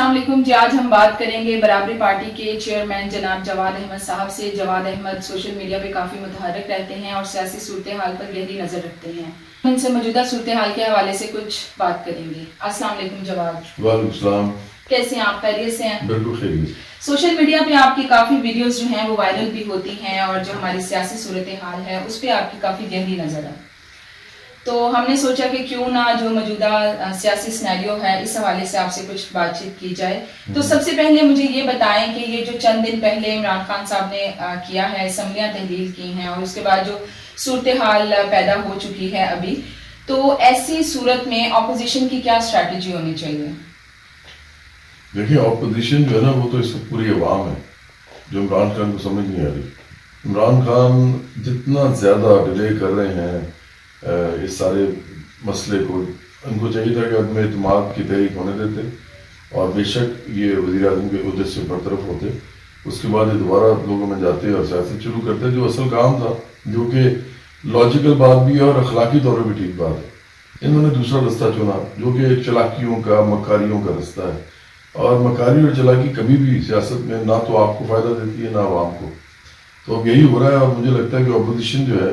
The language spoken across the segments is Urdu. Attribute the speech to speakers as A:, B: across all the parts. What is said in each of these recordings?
A: السلام علیکم جی، آج ہم بات کریں گے برابری پارٹی کے چیئرمین جناب جواد احمد صاحب سے۔ جواد احمد سوشل میڈیا پہ کافی متحرک رہتے ہیں اور سیاسی صورتحال پر گہری نظر رکھتے ہیں۔ ان سے موجودہ صورتحال کے حوالے سے کچھ بات کریں گے۔ السلام علیکم جواد۔
B: وعلیکم السلام۔
A: کیسے ہیں آپ؟ خیریت سے ہیں؟
B: بالکل خیریت۔
A: سوشل میڈیا پہ آپ کی کافی ویڈیوز جو ہیں وہ وائرل بھی ہوتی ہیں اور جو ہماری سیاسی صورتحال ہے اس پہ آپ کی کافی گہری نظر ہے، تو ہم نے سوچا کہ کیوں نہ جو موجودہ سیاسی سینیریو ہے اس حوالے سے آپ سے کچھ بات چیت کی جائے۔ تو سب سے پہلے مجھے یہ بتائیں کہ یہ جو چند دن پہلے عمران خان صاحب نے کیا ہے، اسمبلیاں تحلیل کی ہیں اور اس کے بعد جو صورتحال پیدا ہو چکی ہے ابھی، تو ایسی صورت میں اپوزیشن کی کیا اسٹریٹجی ہونی چاہیے؟
B: دیکھیں، اپوزیشن جو ہے نا وہ تو اس وقت پوری عوام ہے جو عمران خان کو سمجھ نہیں آ رہی۔ عمران خان جتنا زیادہ ڈیلے کر رہے ہیں اس سارے مسئلے کو، ان کو چاہیے تھا کہ عدم اعتماد کی تحریک ہونے دیتے اور بے شک یہ وزیر اعظم کے عہدے سے برطرف ہوتے، اس کے بعد یہ دوبارہ لوگوں میں جاتے اور سیاست شروع کرتے، جو اصل کام تھا، جو کہ لاجیکل بات بھی ہے اور اخلاقی طور پہ بھی ٹھیک بات ہے۔ انہوں نے دوسرا رستہ چنا جو کہ چلاکیوں کا، مکاریوں کا رستہ ہے، اور مکاری اور چلاکی کبھی بھی سیاست میں نہ تو آپ کو فائدہ دیتی ہے نہ عوام کو۔ تو اب یہی ہو رہا ہے اور مجھے لگتا ہے کہ اپوزیشن جو ہے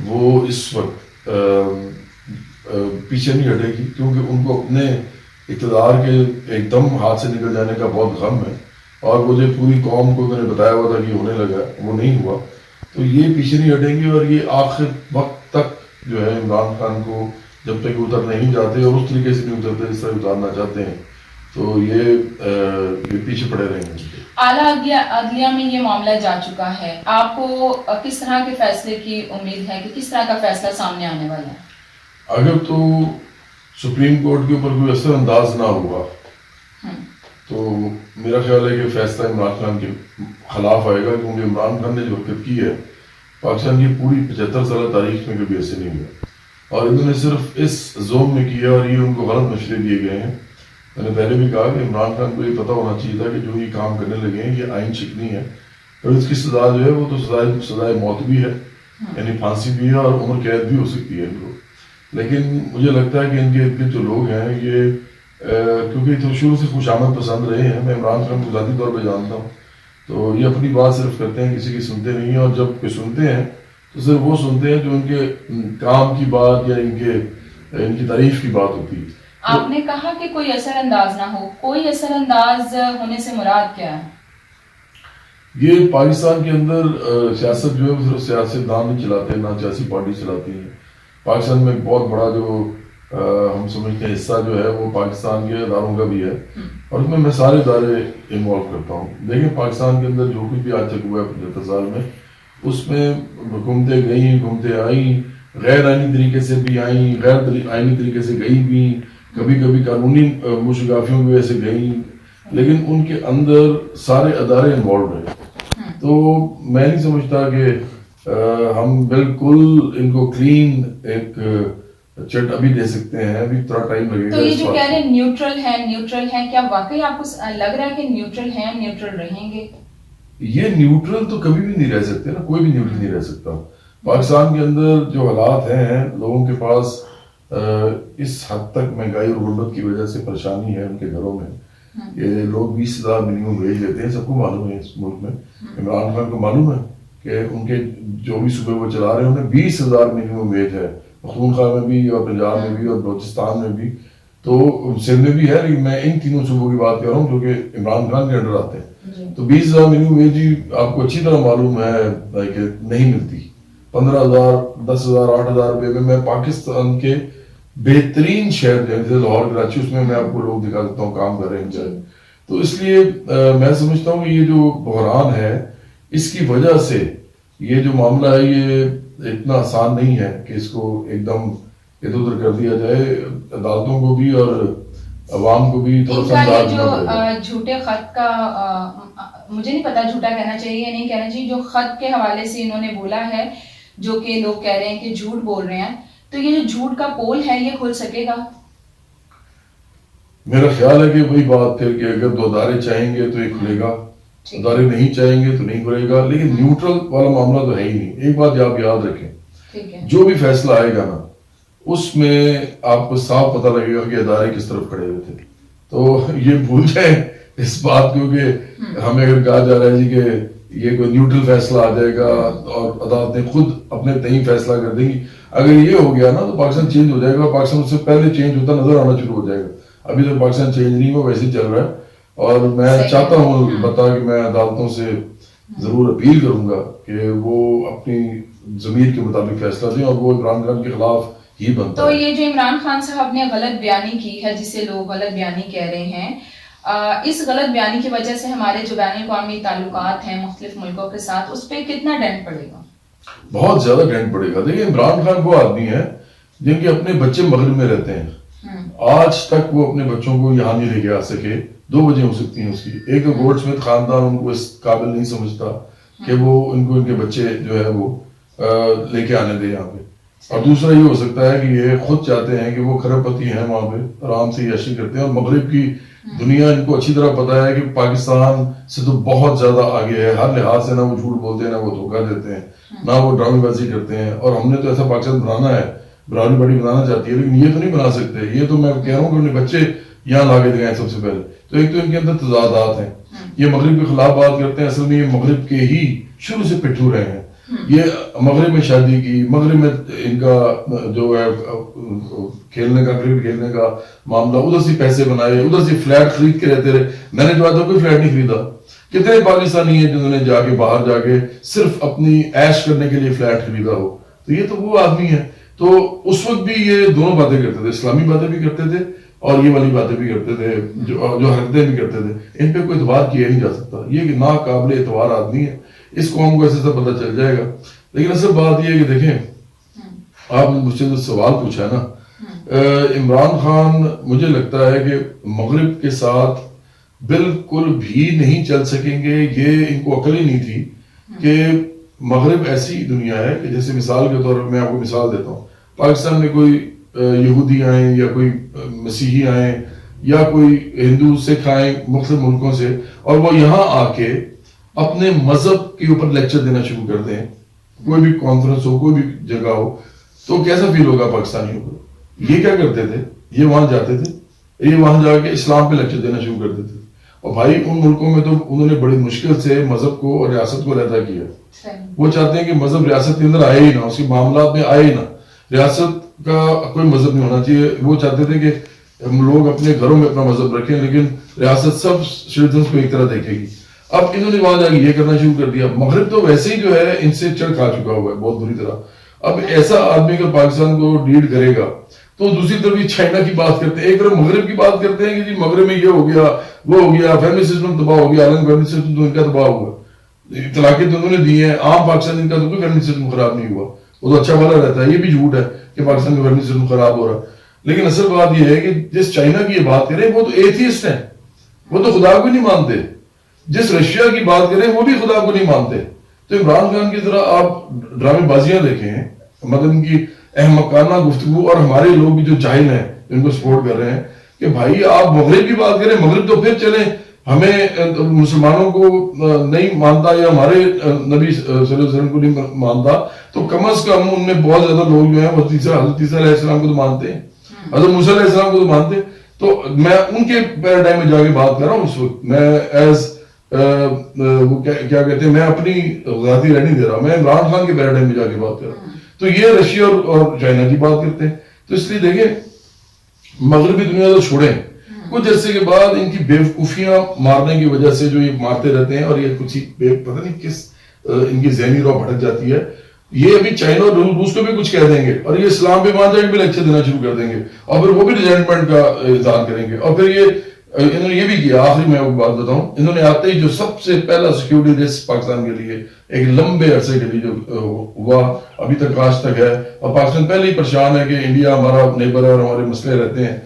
B: وہ اس وقت پیچھے نہیں ہٹے گی، کیونکہ ان کو اپنے اقتدار کے ایک دم ہاتھ سے نکل جانے کا بہت غم ہے، اور وہ جو پوری قوم کو انہوں نے بتایا ہوا تھا کہ ہونے لگا وہ نہیں ہوا، تو یہ پیچھے نہیں ہٹیں گے اور یہ آخر وقت تک جو ہے عمران خان کو جب تک اتر نہیں جاتے اور اس طریقے سے نہیں اترتے جس طرح اتارنا چاہتے ہیں، تو یہ پیچھے پڑے رہیں گے۔
A: اعلیٰ عدلیہ میں یہ معاملہ جا چکا ہے، آپ کو کس طرح کے فیصلے کی امید ہے کہ کس طرح کا فیصلہ سامنے آنے والا ہے؟
B: اگر تو سپریم کورٹ کے اوپر کوئی اثر انداز نہ ہوا تو میرا خیال ہے کہ فیصلہ عمران خان کے خلاف آئے گا، کیونکہ عمران خان نے جو حرکت کی ہے پاکستان کی پوری 75 سالہ تاریخ میں کبھی ایسے نہیں ہوا، اور انہوں نے صرف اس زوم میں کیا اور یہ ان کو غلط مشورے دیے گئے ہیں۔ میں نے پہلے بھی کہا کہ عمران خان کو یہ پتہ ہونا چاہیے تھا کہ جو یہ کام کرنے لگے ہیں یہ آئین شکنی ہے، اور اس کی سزا جو ہے وہ تو سزائے موت بھی ہے، یعنی پھانسی بھی ہے اور عمر قید بھی ہو سکتی ہے ان کو۔ لیکن مجھے لگتا ہے کہ ان کے ارد جو لوگ ہیں یہ کیونکہ تو شروع سے خوش آمد پسند رہے ہیں، میں عمران خان کو ذاتی طور پہ جانتا ہوں، تو یہ اپنی بات صرف کرتے ہیں، کسی کی سنتے نہیں ہیں، اور جب کوئی سنتے ہیں تو صرف وہ سنتے ہیں جو ان کے کام کی بات یا ان کی تعریف کی بات ہوتی ہے۔
A: آپ نے کہا کہ کوئی اثر انداز نہ ہو، کوئی اثر انداز ہونے سے مراد کیا ہے؟
B: یہ پاکستان کے اندر سیاست جو ہے وہ صرف سیاستدان نہیں چلاتے، نہ سیاسی پارٹی چلاتی ہے۔ پاکستان میں ایک بہت بڑا جو ہم سمجھتے ہیں حصہ جو ہے وہ پاکستان کے اداروں کا بھی ہے، اور اس میں سارے ادارے انوالو کرتا ہوں۔ دیکھیں پاکستان کے اندر جو کچھ بھی آج تک ہوا ہے 75 سال میں، اس میں حکومتیں گئیں، حکومتیں آئیں، غیر آئینی طریقے سے بھی آئیں، غیر آئینی طریقے سے گئی بھی، کبھی کبھی قانونی مشرفیوں کی وجہ سے گئیں، لیکن ان کے اندر سارے ادارے انوالو رہے۔ تو میں نہیں سمجھتا کہ ہم بالکل ان کو کلین ایک چٹ ابھی دے سکتے ہیں، ابھی تھوڑا ٹائم لگے گا۔
A: تو یہ جو کہہ رہے ہیں نیوٹرل ہیں، کیا واقعی آپ کو لگ رہا ہے کہ نیوٹرل ہیں، نیوٹرل رہیں گے؟
B: یہ نیوٹرل تو کبھی بھی نہیں رہ سکتے نا، کوئی بھی نیوٹرل نہیں رہ سکتا۔ پاکستان کے اندر جو حالات ہیں، لوگوں کے پاس اس حد تک مہنگائی اور غربت کی وجہ سے پریشانی ہے ان کے گھروں میں، یہ لوگ 20,000 منیمم ویج لیتے ہیں، سب کو معلوم ہے اس ملک میں، عمران خان کو معلوم ہے کہ ان کے جو بھی صوبے وہ چلا رہے ہیں انہیں 20,000 منیمم ویج ہے، پختونخوا میں بھی اور پنجاب میں بھی اور بلوچستان میں بھی، تو سندھ میں بھی ہے، لیکن میں ان تینوں صوبوں کی بات کر رہا ہوں جو کہ عمران خان کے انڈر آتے ہیں۔ تو 20,000 منیمم ویج آپ کو اچھی طرح معلوم ہے کہ نہیں ملتی۔ 15,000 10,000 8,000 روپے میں پاکستان کے بہترین شہر جیسے لاہور کراچی، اس میں آپ کو لوگ دکھا سکتا ہوں کام کر رہے ہیں۔ تو اس لیے میں سمجھتا ہوں کہ یہ جو بحران ہے اس کی وجہ سے یہ جو معاملہ ہے یہ اتنا آسان نہیں ہے کہ اس کو ایک دم ادھر ادھر کر دیا جائے، عدالتوں کو بھی اور عوام کو بھی تھوڑا سا انداز
A: جو جھوٹے خط کا مجھے نہیں پتا جھوٹا کہنا چاہیے یا نہیں کہنا چاہیے، جو خط کے حوالے سے انہوں نے بولا ہے جو کہ لوگ کہہ رہے ہیں کہ جھوٹ بول رہے ہیں، تو یہ جو جھوٹ کا پول ہے یہ کھل سکے گا؟
B: میرا خیال ہے کہ وہی بات ہے کہ اگر دو ادارے چاہیں گے تو یہ کھلے گا، ادارے نہیں چاہیں گے تو نہیں کھلے گا، لیکن نیوٹرل والا معاملہ تو ہے ہی نہیں۔ ایک بات آپ یاد رکھیں، جو بھی فیصلہ آئے گا نا اس میں آپ کو صاف پتہ لگے گا کہ ادارے کس طرف کھڑے ہوئے تھے۔ تو یہ بھول جائیں اس بات کو کہ ہمیں اگر کہا جا رہا ہے جی کہ یہ کوئی نیوٹرل فیصلہ آ جائے گا اور عدالتیں خود اپنے تئیں فیصلہ کر دیں گی، اگر یہ ہو گیا نا تو پاکستان چینج ہو جائے گا. پاکستان اس سے پہلے چینج ہوتا نظر آنا شروع ہو جائے گا. ابھی تو پاکستان چینج نہیں ہوا، ویسے ہی چل رہا ہے. اور میں چاہتا ہوں بتا کہ میں عدالتوں سے ضرور اپیل کروں گا کہ وہ اپنی ضمیر کے مطابق فیصلہ دیں اور وہ عمران خان کے خلاف ہی بنتا
A: تو
B: ہے.
A: یہ جو عمران خان صاحب نے غلط بیانی کی ہے، جسے لوگ غلط بیانی کہہ رہے ہیں، اس غلط بیانی کی وجہ سے ہمارے جو بین الاقوامی تعلقات ہیں مختلف ملکوں کے ساتھ، اس پہ کتنا ڈنٹ پڑے گا؟
B: بہت زیادہ ڈنٹ پڑے گا. دیکھیں عمران خان وہ آدمی ہے جن کے اپنے بچے مغرب میں رہتے ہیں. آج تک وہ اپنے بچوں کو یہاں نہیں لے کے آ سکے. دو وجہ ہو سکتی ہیں اس کی. ایک تو گولڈ سمتھ خاندان ان کو اس قابل نہیں سمجھتا کہ وہ ان کو ان کے بچے جو ہے وہ لے کے آنے دے یہاں پہ. اور دوسرا یہ ہو سکتا ہے کہ یہ خود چاہتے ہیں کہ وہ کھرب پتی ہیں وہاں پہ آرام سے عیاشی کرتے ہیں. اور مغرب کی دنیا ان کو اچھی طرح پتا ہے کہ پاکستان سے تو بہت زیادہ آگے ہے ہر لحاظ سے. نہ وہ جھوٹ بولتے ہیں، نہ وہ دھوکہ دیتے ہیں، نہ وہ ڈرامے بازی کرتے ہیں. اور ہم نے تو ایسا پاکستان بنانا ہے، براؤنی بڑی بنانا چاہتی ہے، لیکن یہ تو نہیں بنا سکتے. یہ تو میں کہہ رہا ہوں کہ اپنے بچے یہاں لا کے دکھائیں سب سے پہلے. تو ایک تو ان کے اندر تضادات ہیں. یہ مغرب کے خلاف بات کرتے ہیں، اصل میں یہ مغرب کے ہی شروع سے پٹھو رہے ہیں. یہ مغرب میں شادی کی، مغرب میں ان کا جو ہے کھیلنے کا، کرکٹ کھیلنے کا معاملہ، ادھر سے پیسے بنائے، ادھر سے فلیٹ خرید کے رہتے رہے. میں نے جو آتا کوئی فلیٹ نہیں خریدا. کتنے پاکستانی ہیں جنہوں نے جا کے باہر جا کے صرف اپنی عیش کرنے کے لیے فلیٹ خریدا ہو. تو یہ تو وہ آدمی ہے. تو اس وقت بھی یہ دونوں باتیں کرتے تھے، اسلامی باتیں بھی کرتے تھے اور یہ والی باتیں بھی کرتے تھے، جو حرکتیں بھی کرتے تھے. ان پہ کوئی اعتبار کیا نہیں جا سکتا. یہ کہ ناقابل اعتبار آدمی ہے. اس قوم کو ایسے سے پتہ چل جائے گا. لیکن اصل بات یہ ہے کہ دیکھیں، آپ نے مجھ سے جو سوال پوچھا ہے نا، عمران خان مجھے لگتا ہے کہ مغرب کے ساتھ بالکل بھی نہیں چل سکیں گے. یہ ان کو عقل ہی نہیں تھی کہ مغرب ایسی دنیا ہے کہ جیسے مثال کے طور پر میں آپ کو مثال دیتا ہوں. پاکستان میں کوئی یہودی آئیں یا کوئی مسیحی آئیں یا کوئی ہندو سکھ آئیں مختلف ملکوں سے، اور وہ یہاں آ کے اپنے مذہب کے اوپر لیکچر دینا شروع کر دیں، کوئی بھی کانفرنس ہو، کوئی بھی جگہ ہو، تو کیسا فیل ہوگا پاکستانیوں کو؟ یہ کیا کرتے تھے؟ یہ وہاں جاتے تھے، یہ وہاں جا کے اسلام پہ لیکچر دینا شروع کر دیتے تھے. اور بھائی ان ملکوں میں تو انہوں نے بڑی مشکل سے مذہب کو اور ریاست کو علیحدہ کیا. وہ چاہتے ہیں کہ مذہب ریاست کے اندر آئے ہی نہ، اس کے معاملات میں آئے ہی نہ. ریاست کا کوئی مذہب نہیں ہونا چاہیے. وہ چاہتے تھے کہ لوگ اپنے گھروں میں اپنا مذہب رکھیں، لیکن ریاست سب سٹیزنز کو ایک طرح دیکھے گی. اب انہوں نے وہاں جا کے یہ کرنا شروع کر دیا. مغرب تو ویسے ہی جو ہے ان سے چڑھ کھا چکا ہوا ہے بہت بری طرح. اب ایسا آدمی اگر پاکستان کو لیڈ کرے گا تو دوسری طرف یہ چائنا کی بات کرتے ہیں، ایک طرف مغرب کی بات کرتے ہیں کہ جی مغرب میں یہ ہو گیا، وہ ہو گیا، فیملی سسٹم تباہ ہو گیا. عالم فیملی سسٹم تو ان کا تباہ ہوا، طلاقیں تو انہوں نے دی ہیں. عام پاکستان ان کا تو کوئی فیملی سسٹم خراب نہیں ہوا، وہ تو اچھا والا رہتا ہے. یہ بھی جھوٹ ہے کہ پاکستان کا فیملی سسٹم خراب ہو رہا. لیکن اصل بات یہ ہے کہ جس چائنا کی یہ بات کریں وہ تو ایتھیسٹ ہیں، وہ تو خدا کو نہیں مانتے. جس رشیا کی بات کریں وہ بھی خدا کو نہیں مانتے. تو عمران خان کی طرح آپ ڈرامے بازیاں دیکھیں، مطلب ان کی احمقانہ گفتگو، اور ہمارے لوگ بھی جو جاہل ہیں ان کو سپورٹ کر رہے ہیں کہ بھائی آپ مغرب کی بات کریں، مغرب تو پھر چلیں ہمیں مسلمانوں کو نہیں مانتا یا ہمارے نبی صلی اللہ علیہ وسلم کو نہیں مانتا، تو کم از کم ان میں بہت زیادہ لوگ جو ہیں وہ حضرت عیسیٰ علیہ السلام کو تو مانتے ہیں، حضرت موسیٰ علیہ السلام کو تو مانتے ہیں. تو میں ان کے پیراڈائم میں جا کے بات کر رہا ہوں. اس وقت میں ایز وہ کیا کہتے ہیں، میں اپنی ذاتی رائے نہیں دے رہا، میں عمران خان کے پیراڈائم میں جا کے بات کر رہا ہوں. تو یہ رشیا اور چائنا کی بات کرتے ہیں. تو اس لیے دیکھیں مغربی دنیا تو چھوڑیں، کچھ عرصے کے بعد ان کی بیوقوفیاں مارنے کی وجہ سے جو یہ مارتے رہتے ہیں، اور یہ کچھ پتہ نہیں کس ان کی ذہنی رو بھٹک جاتی ہے. یہ ابھی چائنا اور روس کو بھی کچھ کہہ دیں گے، اور یہ اسلام پہ مان جا کے بھی لیکچر دینا شروع کر دیں گے، اور پھر وہ بھی ریزنٹمنٹ کا اظہار کریں گے. اور پھر یہ انہوں نے یہ بھی کیا، آخری میں بات بتاؤں، انہوں نے آتے ہی جو سب سے پہلا سیکیورٹی رسک پاکستان کے لیے ایک لمبے عرصے کے لیے جو ہوا ابھی تک آج تک ہے، اور پاکستان پہلے ہی پریشان ہے کہ انڈیا ہمارا نیبر ہے اور ہمارے مسئلے رہتے ہیں.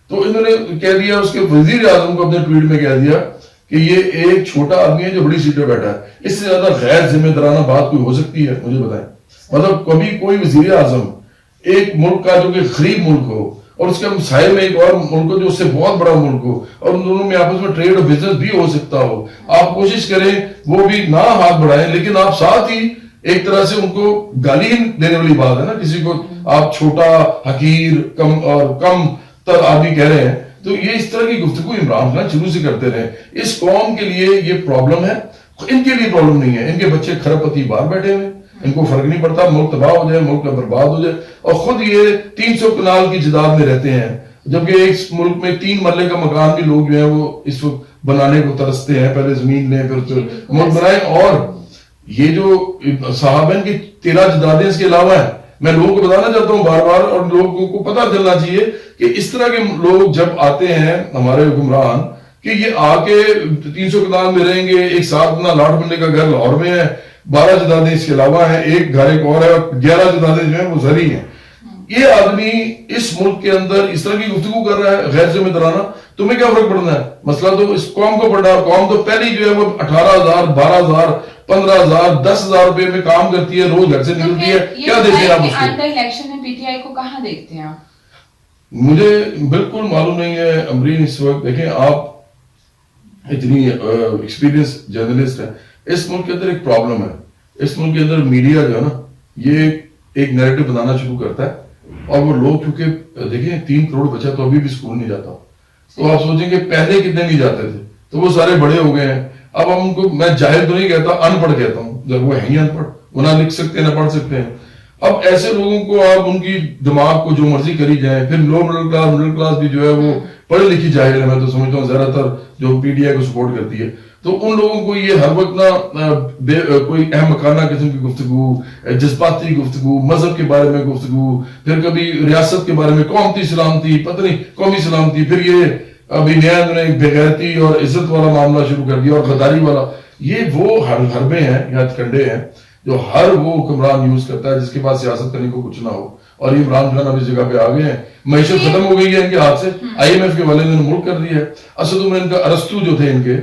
B: تو انہوں نے کہہ دیا، اس کے وزیر اعظم کو اپنے ٹویٹ میں کہہ دیا کہ یہ ایک چھوٹا آدمی ہے جو بڑی سیٹ پہ بیٹھا ہے. اس سے زیادہ غیر ذمہ دارانہ بات کوئی ہو سکتی ہے؟ مجھے بتائیں. مطلب کبھی کوئی وزیر اعظم ایک ملک کا جو کہ غریب ملک ہو اور اس کے مسائل میں ایک اور ملک ہو جو اس سے بہت بڑا ملک ہو، اور ان دونوں میں آپس میں ٹریڈ اور بزنس بھی ہو سکتا ہو، آپ کوشش کریں وہ بھی نہ ہاتھ بڑھائیں، لیکن آپ ساتھ ہی ایک طرح سے ان کو گالی دینے والی بات ہے نا، کسی کو آپ چھوٹا، حقیر، کم اور کم تر آدمی کہہ رہے ہیں، تو یہ اس طرح کی گفتگو عمران خان شروع سے کرتے رہے. اس قوم کے لیے یہ پرابلم ہے, ان کے لیے پرابلم نہیں ہے. ان کے بچے کھرب پتی باہر بیٹھے ہوئے, ان کو فرق نہیں پڑتا, ملک تباہ ہو جائے, ملک کا برباد ہو جائے, اور خود یہ 300 کنال کی جداد میں رہتے ہیں, جبکہ ایک ملک میں 3 مرلے کا مکان بھی لوگ جو ہیں وہ اس وقت بنانے کو ترستے ہیں. پہلے زمین لیں پھر ملک بنائیں. اور یہ جو صحابہ کی 13 جدادیں اس کے علاوہ ہیں, میں لوگوں کو بتانا چاہتا ہوں بار بار, اور لوگوں کو پتہ چلنا چاہیے کہ اس طرح کے لوگ جب آتے ہیں ہمارے حکمران کہ یہ آ کے 300 کنال میں رہیں گے, ایک ساتھ اپنا لاٹ بننے کا گھر لاہور میں ہے, 12 جدادیں اس کے علاوہ ہیں, ایک گھر ایک اور ہے, اور 11 جدادیں جو ہیں وہ زرعی ہیں. یہ آدمی اس ملک کے اندر اس طرح کی گفتگو کر رہا ہے غیر ذمہ دارانہ. تمہیں کیا فرق پڑنا ہے؟ مسئلہ تو اس قوم کو پڑنا ہے. قوم تو پہلی جو ہے وہ 18,000 12,000 15,000 10,000 روپے میں کام کرتی ہے, روز گھر سے نکلتی ہے. کیا دیتے ہیں آپ اس کو؟
A: آئندہ الیکشن میں پی ٹی آئی کو کہاں دیکھتے ہیں آپ؟
B: مجھے بالکل معلوم نہیں ہے امرین. اس وقت دیکھیں آپ اتنی ایکسپیرینس جرنلسٹ ہیں, اس ملک کے اندر ایک پرابلم ہے. اس ملک کے اندر میڈیا جو ہے نا یہ ایک نیریٹو بنانا شروع کرتا ہے, اور وہ لوگ چونکہ دیکھیں 3 کروڑ بچہ تو ابھی بھی اسکول نہیں جاتا, تو آپ سوچیں کہ پہلے کتنے نہیں جاتے تھے, تو وہ سارے بڑے ہو گئے ہیں. اب ہم ان کو, میں جاہل تو نہیں کہتا, ان پڑھ کہتا ہوں, جب وہ ہیں ہی ان پڑھ, وہ نہ لکھ سکتے نہ پڑھ سکتے ہیں. اب ایسے لوگوں کو آپ ان کی دماغ کو جو مرضی کری جائیں. پھر لو مڈل کلاس بھی جو ہے وہ پڑھی لکھی جاہل ہے, میں تو سمجھتا ہوں زیادہ تر جو پی ٹی آئی کو سپورٹ کرتی ہے. تو ان لوگوں کو یہ ہر وقت نہ کوئی اہم مکانہ قسم کی گفتگو, جذباتی گفتگو, مذہب کے بارے میں گفتگو, پھر کبھی ریاست کے بارے میں, قومتی سلامتی, پتہ نہیں قومی سلامتی, پھر یہ ابھی نیا انہوں نے ایک بغیرتی اور عزت والا معاملہ شروع کر دیا, اور غداری والا. یہ وہ حربے ہیں یا کنڈے ہیں جو ہر وہ حکمران یوز کرتا ہے جس کے پاس سیاست کرنے کو کچھ نہ ہو. اور یہ عمران خان اب اس جگہ پہ آ گئے ہیں. معیشت ختم ہو گئی ہے ان کے ہاتھ سے, آئی ایم ایف کے والے نے ملک کر دیا ہے. اسد عمر ان کا ارسطو جو تھے ان کے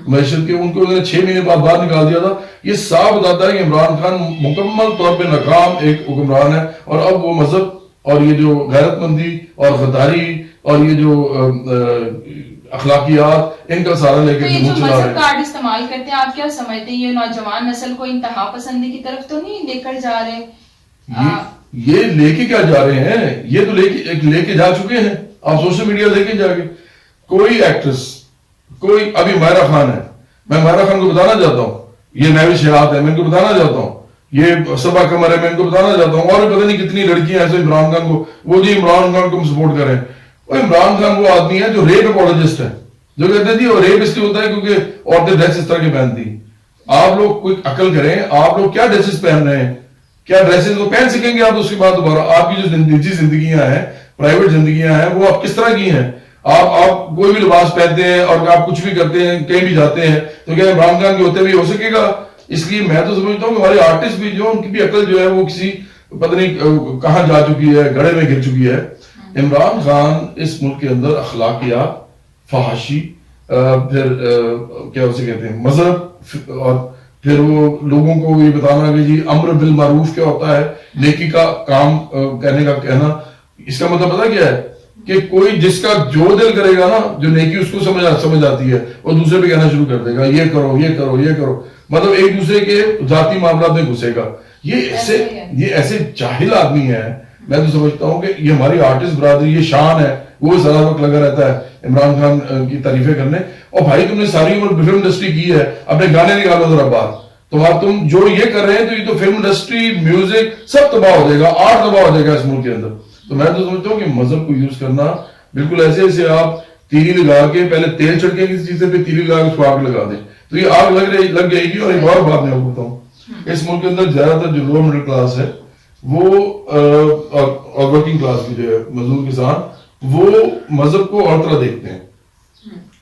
B: معیشت کے, ان کو انہوں نے 6 مہینے بعد باہر نکال دیا تھا. یہ صاف بتاتا ہے کہ عمران خان مکمل طور پہ ناکام ایک حکمران ہے. اور اب وہ مذہب اور یہ جو غیرت مندی اور غداری اور یہ جو اخلاقیات ان کا سارا لے کے
A: منہ چلا رہے ہیں. کارڈ استعمال کرتے ہیں, آپ کیا سمجھتے ہیں یہ نوجوان نسل کو انتہا پسندی کی طرف تو نہیں لے کر جا رہے؟
B: یہ لے کے کیا جا رہے ہیں, یہ تو لے کے جا چکے ہیں. آپ سوشل میڈیا دیکھیں جا کے, کوئی ایکٹریس, کوئی ابھی ماہرہ خان ہے, میں ماہرہ خان کو بتانا چاہتا ہوں, یہ نوش حیات ہے, میں ان کو بتانا چاہتا ہوں, یہ صبا قمر ہے, میں ان کو بتانا چاہتا ہوں, اور پتہ نہیں کتنی لڑکیاں ایسے عمران خان کو, وہ جی عمران خان کو سپورٹ کریں. عمران خان وہ آدمی ہے جو ریپ اپولوجسٹ ہے, جو کہتے تھے وہ ریپ اس لیے ہوتا ہے کیونکہ عورتیں ڈریس اس طرح کی پہنتی. آپ لوگ کوئی عقل کریں, آپ لوگ کیا ڈریسز پہن رہے ہیں, کیا ڈریسز کو پہن سکیں گے آپ اس کے بعد دوبارہ؟ آپ کی جو نجی زندگیاں ہیں, پرائیویٹ زندگیاں ہیں, وہ آپ کس طرح کی ہیں؟ آپ کوئی بھی لباس پہنتے ہیں اور آپ کچھ بھی کرتے ہیں, کہیں بھی جاتے ہیں, تو کیا عمران خان کے ہوتے ہوئے ہو سکے گا؟ اس لیے میں تو سمجھتا ہوں کہ ہمارے آرٹسٹ بھی جو, ان کی بھی عقل جو ہے وہ کسی پتہ نہیں کہاں جا چکی ہے, گڑھے میں گر چکی ہے. عمران خان اس ملک کے اندر اخلاقیات, فحاشی, پھر کیا اسے کہتے ہیں مذہب, اور پھر وہ لوگوں کو یہ بتانا کہ جی امر بالمعروف کیا ہوتا ہے, نیکی کا کام کرنے کا کہنا. اس کا مطلب پتہ کیا ہے کہ کوئی جس کا جو دل کرے گا نا, جو نیکی اس کو سمجھ آتی ہے, وہ دوسرے پہ کہنا شروع کر دے گا یہ کرو یہ کرو یہ کرو, مطلب ایک دوسرے کے ذاتی معاملات میں گھسے گا. یہ ایسے جاہل آدمی ہیں. میں تو سمجھتا ہوں کہ یہ ہماری آرٹسٹ برادری, یہ شان ہے, وہ سارا وقت لگا رہتا ہے عمران خان کی تعریفیں کرنے. اور بھائی تم نے ساری عمر فلم انڈسٹری کی ہے, اپنے گانے نکالو ذرا باہر. تو تم جو یہ کر رہے ہیں تو یہ تو فلم انڈسٹری, میوزک سب تباہ ہو جائے گا, آرٹ تباہ ہو جائے گا اس ملک کے اندر. تو میں تو سمجھتا ہوں کہ مذہب کو یوز کرنا بالکل ایسے آپ تیلی لگا کے پہلے تیل چھڑکیں کسی چیز پہ, تیلی لگا کے اس کو آگ لگا دیں تو یہ آگ لگ جائے گی. اور ایک اور بات میں آپ بتاؤں, اس ملک کے اندر زیادہ تر جو لو مڈل کلاس ہے وہ اور ورکنگ کلاس کی جو ہے مزدور کسان, وہ مذہب کو اور طرح دیکھتے ہیں.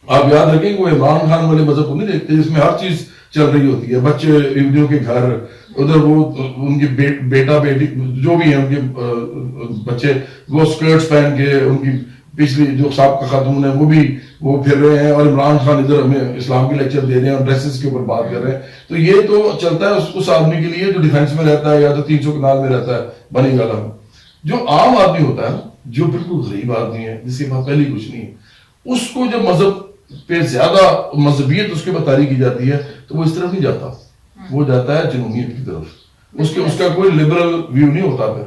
B: آپ یاد رکھیں کہ وہ عمران خان والے مذہب کو نہیں دیکھتے جس میں ہر چیز چل رہی ہوتی ہے, بچے یہودیوں کے گھر, ادھر وہ ان کی بیٹا بیٹی جو بھی ہیں ان کے بچے وہ سکرٹس پہن کے, ان کی پچھلی جو سابقہ خاتون ہیں وہ پھر رہے ہیں, اور عمران خان ادھر ہمیں اسلام کی لیکچر دے رہے ہیں اور ڈریسز کے اوپر بات کر رہے ہیں. تو یہ تو چلتا ہے اس آدمی کے لیے جو ڈیفینس میں رہتا ہے یا تو 300 کنال میں رہتا ہے بنی گالا میں. جو عام آدمی ہوتا ہے نا, جو بالکل غریب آدمی ہے جس کے پاس پہلی کچھ نہیں ہے, اس کو جب مذہب پہ زیادہ مذہبیت اس کے بعد طاری کی جاتی ہے تو وہ اس طرف نہیں جاتا, وہ جاتا ہے جنوبیت کی طرف. اس کا کوئی لبرل ویو نہیں ہوتا پھر,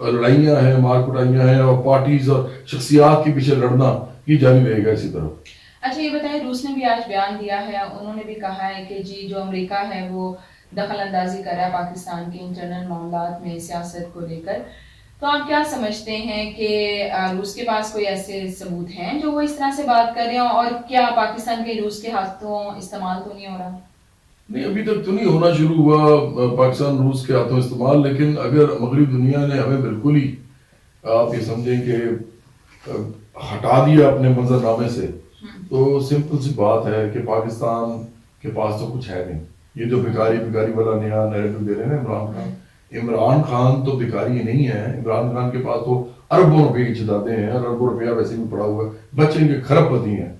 B: لڑائیاں ہیں، مار کٹائیاں ہیں اور پارٹیز اور شخصیات کے پیچھے لڑنا یہ جاری رہے گا اسی طرح۔
A: اچھا یہ بتائیں، روس نے بھی آج بیان دیا ہے، انہوں نے بھی کہا ہے کہ جی جو امریکہ ہے وہ دخل اندازی کر رہا ہے پاکستان کے انٹرنل معاملات میں سیاست کو لے کر، تو آپ کیا سمجھتے ہیں کہ روس کے پاس کوئی ایسے ثبوت ہیں جو وہ اس طرح سے بات کر رہے ہیں، اور کیا پاکستان کے روس کے ہاتھوں استعمال تو نہیں ہو رہا؟
B: نہیں، ابھی تک تو نہیں ہونا شروع ہوا پاکستان روس کے ہاتھوں استعمال، لیکن اگر مغرب دنیا نے ہمیں بالکل ہی آپ یہ سمجھیں کہ ہٹا دیا اپنے منظر نامے سے، تو سمپل سی بات ہے کہ پاکستان کے پاس تو کچھ ہے نہیں۔ یہ جو بھکاری والا نیا نیریٹو دے رہے ہیں نا عمران خان تو بھکاری نہیں ہے۔ عمران خان کے پاس تو اربوں روپے کی جدادیں ہیں، اربوں روپیہ ویسے بھی پڑا ہوا ہے، بچے کے کھرب پتی ہیں،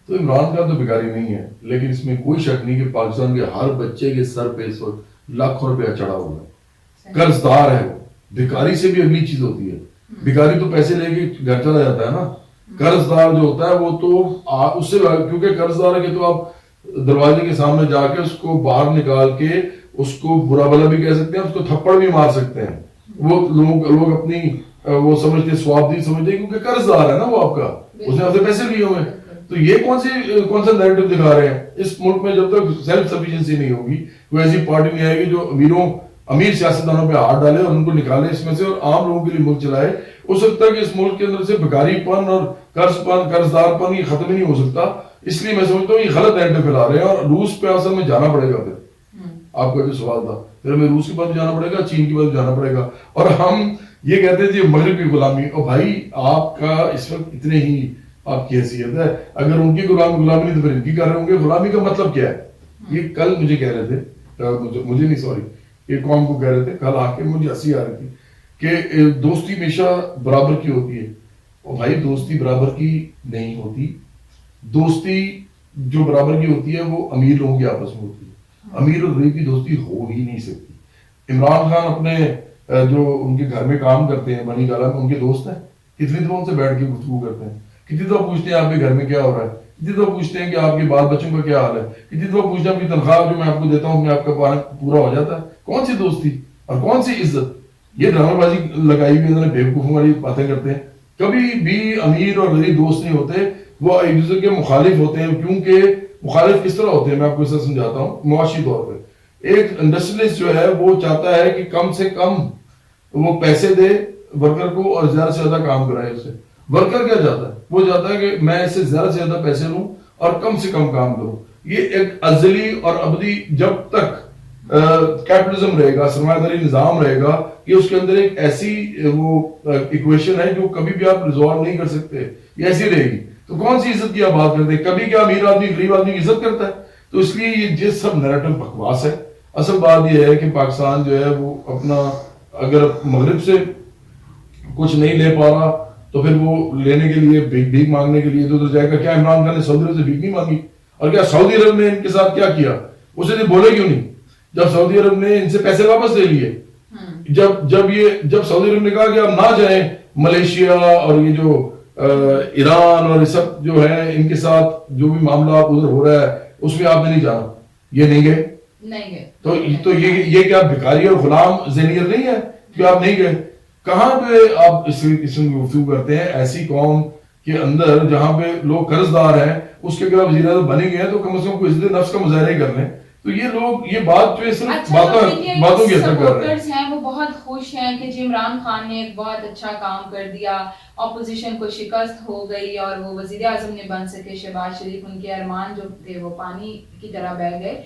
B: تو عمران خان تو بھکاری نہیں ہے۔ لیکن اس میں کوئی شک نہیں کہ پاکستان کے ہر بچے کے سر پہ اس وقت لاکھوں روپیہ چڑھا ہوا ہے، قرض دار ہے وہ۔ بھکاری سے بھی اگلی چیز ہوتی ہے، بھکاری تو پیسے لے کے گھر چلا جاتا ہے نا، قرض دار جو ہوتا ہے وہ تو اس سے، کیونکہ قرض دار ہے کہ تو آپ دروازے کے سامنے جا کے اس کو باہر نکال کے اس کو برا بلا بھی کہہ سکتے ہیں، اس کو تھپڑ بھی مار سکتے ہیں۔ وہ لوگ اپنی وہ سمجھتے سوابدید سمجھتے ہیں کیونکہ قرض دار ہے نا وہ آپ کا، اس نے آپ سے پیسے لیے ہوئے۔ تو یہ کون سا نیریٹو دکھا رہے ہیں؟ اس ملک میں جب تک سیلف سفیشنسی نہیں ہوگی، کوئی ایسی پارٹی نہیں آئے گی جو امیر سیاستدانوں پہ ہاتھ ڈالے اور ان کو نکالے اس میں سے اور عام لوگوں کے لیے ملک چلائے، اس وقت تک اس ملک کے اندر سے بھکاری پن اور قرض دار پن یہ ختم ہی نہیں ہو سکتا۔ اس لیے میں سمجھتا ہوں یہ غلط نیریٹو پھیلا رہے ہیں، اور روس پہ اصل میں جانا پڑے گا۔ پھر آپ کا جو سوال تھا، پھر ہمیں روس کے بعد جانا پڑے گا، چین کے بعد جانا پڑے گا، اور ہم یہ کہتے تھے مغرب کی غلامی۔ اور بھائی آپ کا اس وقت اتنے ہی آپ کی حیثیت ہے، اگر ان کی غلامی نہیں تو پھر ان کی کر رہے ہوں گے۔ غلامی کا مطلب کیا ہے؟ یہ کل مجھے کہہ رہے تھے، مجھے نہیں سوری، یہ قوم کو کہہ رہے تھے کل آ کے، مجھے ہنسی آ رہی تھی کہ دوستی ہمیشہ برابر کی ہوتی ہے۔ اور بھائی دوستی برابر کی نہیں ہوتی، دوستی جو برابر کی ہوتی ہے وہ امیر لوگوں کے آپس میں ہوتی ہے، امیر اور غریب کی دوستی ہو ہی نہیں سکتی۔ عمران خان اپنے جو ان کے گھر میں کام کرتے ہیں بنی گالا میں، ان کے دوست ہیں، کتنی دفعہ ان سے بیٹھ کے گفتگو کرتے ہیں، کتنی دفعہ پوچھتے ہیں آپ کے گھر میں کیا ہو رہا ہے، کتنی دفعہ پوچھتے ہیں کہ آپ کے بال بچوں کا کیا حال ہے، کتنی دفعہ پوچھتے ہیں آپ کی تنخواہ جو میں آپ کو دیتا ہوں کہ آپ کا پورا ہو جاتا ہے۔ کون سی دوستی اور کون سی عزت؟ یہ ڈرامہ بازی لگائی ہوئی انہوں نے، بیوقوفوں والی باتیں کرتے ہیں۔ کبھی بھی امیر اور غریب دوست نہیں ہوتے، وہ ایک دوسرے کے مخالف ہوتے ہیں۔ کیونکہ مخالف کس طرح ہوتے ہیں میں آپ کو اس طرح سمجھاتا ہوں معاشی طور پہ۔ ایک انڈسٹریلسٹ جو ہے وہ چاہتا ہے کہ کم سے کم وہ پیسے دے ورکر کو اور زیادہ سے زیادہ کام کرائے اس سے۔ ورکر کیا چاہتا ہے؟ وہ چاہتا ہے کہ میں اس سے زیادہ پیسے لوں اور کم سے کم کام کروں۔ یہ ایک ازلی اور ابدی جب تک کیپٹلزم رہے گا، سرمایہ داری نظام رہے گا، کہ اس کے اندر ایک ایسی وہ ایکویشن ہے جو کبھی بھی آپ ریزالو نہیں کر سکتے، یہ ایسی رہے گی۔ تو کون سی عزت کی آپ بات کرتے ہیں؟ کبھی کیا امیر آدمی غریب آدمی کی عزت کرتا ہے؟ تو اس لیے یہ سب نیریٹو بکواس ہے۔ اصل بات یہ ہے کہ پاکستان جو ہے وہ اپنا اگر مغرب سے کچھ نہیں لے پا رہا تو پھر وہ لینے کے لیے بھیک مانگنے کے لیے تو جائے گا۔ کیا عمران خان نے سعودی عرب سے بھیک نہیں مانگی؟ اور کیا سعودی عرب نے ان کے ساتھ کیا کیا؟ اسے نہیں بولے کیوں نہیں جب سعودی عرب نے ان سے پیسے واپس لے لیے؟ جب سعودی عرب نے کہا کہ آپ نہ جائیں ملیشیا اور یہ جو ایران اور یہ سب جو ہے ان کے ساتھ جو بھی معاملہ ادھر ہو رہا ہے اس میں آپ نے نہیں جانا، یہ نہیں گئے۔ تو یہ کیا بھکاری اور غلام ذہنیت نہیں ہے کہ آپ نہیں گئے؟ کہاں پہ آپ اس میں گفتگو کرتے ہیں ایسی قوم کے اندر جہاں پہ لوگ قرض دار ہیں، اس کے اگر آپ وزیر اعظم بنے گئے ہیں تو کم از کم کوئی عزت نفس کا مظاہرہ ہی کر لیں۔ تو یہ لوگ یہ بات جو ہے صرف باتوں کی اثر کر رہے ہیں۔
A: وہ بہت خوش ہیں کہ جی عمران خان نے ایک بہت اچھا کام کر دیا، اپوزیشن کو شکست ہو گئی اور وہ وزیر اعظم نہیں بن سکے شہباز شریف، ان کے ارمان جو تھے وہ پانی کی طرح بہہ گئے۔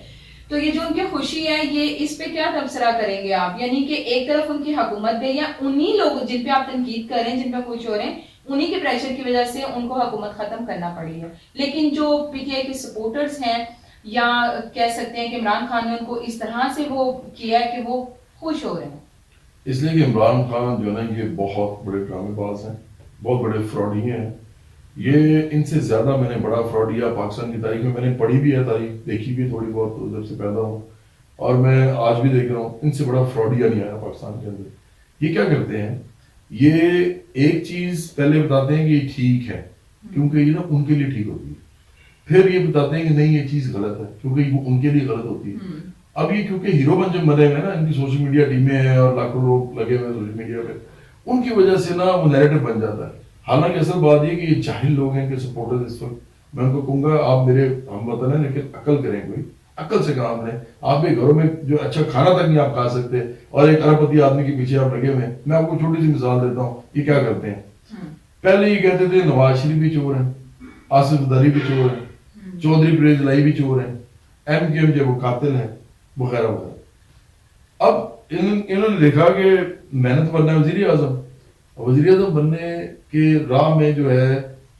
A: تو یہ جو ان کی خوشی ہے یہ اس پہ کیا تبصرہ کریں گے آپ؟ یعنی کہ ایک طرف ان کی حکومت پہ یا انہی لوگ جن پہ آپ تنقید کر رہے ہیں، جن پہ خوش ہو رہے ہیں، انہی کے پریشر کی وجہ سے ان کو حکومت ختم کرنا پڑی ہے، لیکن جو پی ٹی آئی کے سپورٹرز ہیں یا کہہ سکتے ہیں کہ عمران خان نے ان کو اس طرح سے وہ کیا ہے کہ وہ خوش ہو رہے ہیں؟
B: اس لیے کہ عمران خان جو ہے نا یہ بہت بڑے ڈرامے باز ہیں، بہت بڑے فراڈی ہیں۔ یہ ان سے زیادہ میں نے بڑا فراڈیا پاکستان کی تاریخ میں میں نے پڑھی بھی ہے، تاریخ دیکھی بھی تھوڑی بہت جب سے پیدا ہوں، اور میں آج بھی دیکھ رہا ہوں، ان سے بڑا فراڈیا نہیں آیا پاکستان کے اندر۔ یہ کیا کرتے ہیں؟ یہ ایک چیز پہلے بتاتے ہیں کہ یہ ٹھیک ہے کیونکہ یہ نا ان کے لیے ٹھیک ہوتی ہے، پھر یہ بتاتے ہیں کہ نہیں یہ چیز غلط ہے کیونکہ وہ ان کے لیے غلط ہوتی ہے۔ اب یہ کیونکہ ہیرو بن جب مرے ہوئے نا، ان کی سوشل میڈیا ٹیمیں ہیں اور لاکھوں لوگ لگے ہوئے سوشل میڈیا پہ، ان کی وجہ سے نا وہ نیریٹو بن جاتا ہے. حالانکہ اصل بات یہ کہ یہ جاہل لوگ ہیں کہ سپورٹر اس وقت میں ان کو کہوں گا آپ میرے ہم وطن ہیں لیکن عقل کریں, کوئی عقل سے کام لیں. آپ کے گھروں میں جو اچھا کھانا تک نہیں آپ کھا سکتے اور ایک ارب پتی آدمی کے پیچھے آپ لگے ہوئے ہیں. میں آپ کو چھوٹی سی مثال دیتا ہوں یہ کیا کرتے ہیں. پہلے یہ کہتے تھے نواز شریف بھی چور ہیں, آصف زرداری بھی چور ہیں, چودھری پرویز لائی بھی چور ہیں, ایم کیو ایم جو وہ قاتل ہیں وغیرہ وغیرہ. اب انہوں نے دیکھا کہ محنت بننا ہے وزیر اعظم بننے کے راہ میں جو ہے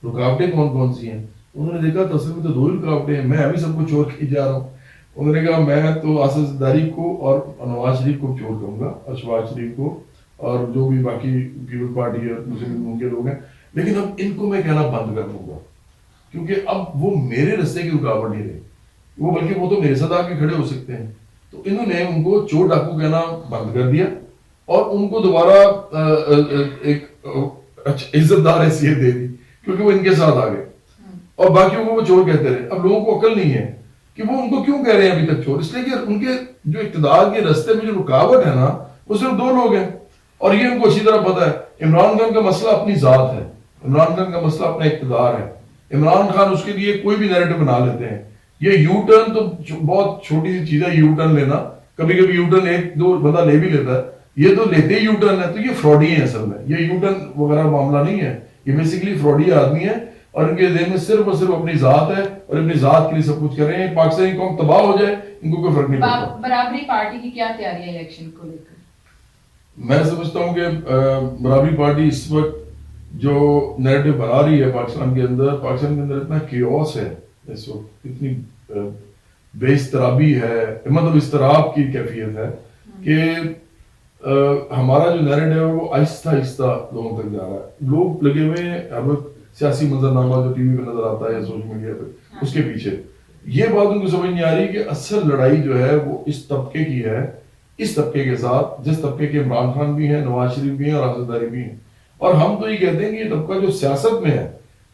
B: رکاوٹیں کون کون سی ہیں. انہوں نے دیکھا تصویر میں تو 2 ہی رکاوٹیں ہیں, میں ابھی سب کو چور کی جا رہا ہوں. انہوں نے کہا میں تو آصف زرداری کو اور نواز شریف کو چور کروں گا, اشفاق شریف کو اور جو بھی باقی پیپل پارٹی ہے مسلم لیگ کے لوگ ہیں, لیکن اب ان کو میں کہنا بند کر دوں گا کیونکہ اب وہ میرے رستے کی رکاوٹ نہیں رہی, وہ بلکہ وہ تو میرے ساتھ آ کے کھڑے ہو سکتے ہیں. تو انہوں نے ان کو چور ڈاکو کہنا بند کر دیا اور ان کو دوبارہ ایک عزت دار حیثیت دے دی کیونکہ وہ ان کے ساتھ آ گئے اور باقیوں کو وہ چور کہتے رہے. اب لوگوں کو عقل نہیں ہے کہ وہ ان کو کیوں کہہ رہے ہیں ابھی تک چور, اس لیے کہ ان کے جو اقتدار کے رستے میں جو رکاوٹ ہے نا وہ صرف 2 لوگ ہیں اور یہ ان کو اچھی طرح پتا ہے. عمران خان کا مسئلہ اپنی ذات ہے, عمران خان کا مسئلہ اپنا اقتدار ہے. عمران خان اس کے لیے کوئی بھی نیریٹو بنا لیتے ہیں. یہ یو ٹرن تو بہت چھوٹی سی چیز ہے, یو ٹرن لینا, کبھی کبھی یو ٹرن 1-2 بندہ لے بھی لیتا ہے, یہ تو لیتے ہی یو ٹرن ہے. تو یہ فراڈی ہیں اصل میں, یہ یو ٹرن وغیرہ معاملہ نہیں ہے, یہ بیسیکلی فراڈی آدمی ہے اور ان کے ذہن میں صرف اور صرف اپنی ذات ہے اور اپنی ذات کے لیے سب کچھ کر رہے ہیں. پاکستانی قوم تباہ ہو جائے ان کو کوئی فرق نہیں پڑتا.
A: برابری پارٹی کی کیا تیاری ہے الیکشن کو لے کر؟
B: میں سمجھتا ہوں کہ برابری پارٹی اس وقت جو نیریٹو بنا رہی ہے پاکستان کے اندر اتنا کیوس ہے اس وقت, اتنی بے اضطرابی ہے, مطلب اضطراب کی کیفیت ہے کہ ہمارا جو نیریٹو ہے وہ آہستہ آہستہ لوگوں تک جا رہا ہے. لوگ لگے ہوئے ہیں ہر وقت سیاسی منظرنامہ جو ٹی وی پہ نظر آتا ہے یا سوشل میڈیا پہ اس کے پیچھے. یہ بات ان کو سمجھ نہیں آ رہی کہ اصل لڑائی جو ہے وہ اس طبقے کی ہے, اس طبقے کے ساتھ جس طبقے کے عمران خان بھی ہیں, نواز شریف بھی ہیں اور آصف زرداری بھی ہیں. اور ہم تو یہ کہتے ہیں کہ یہ طبقہ جو سیاست میں ہے,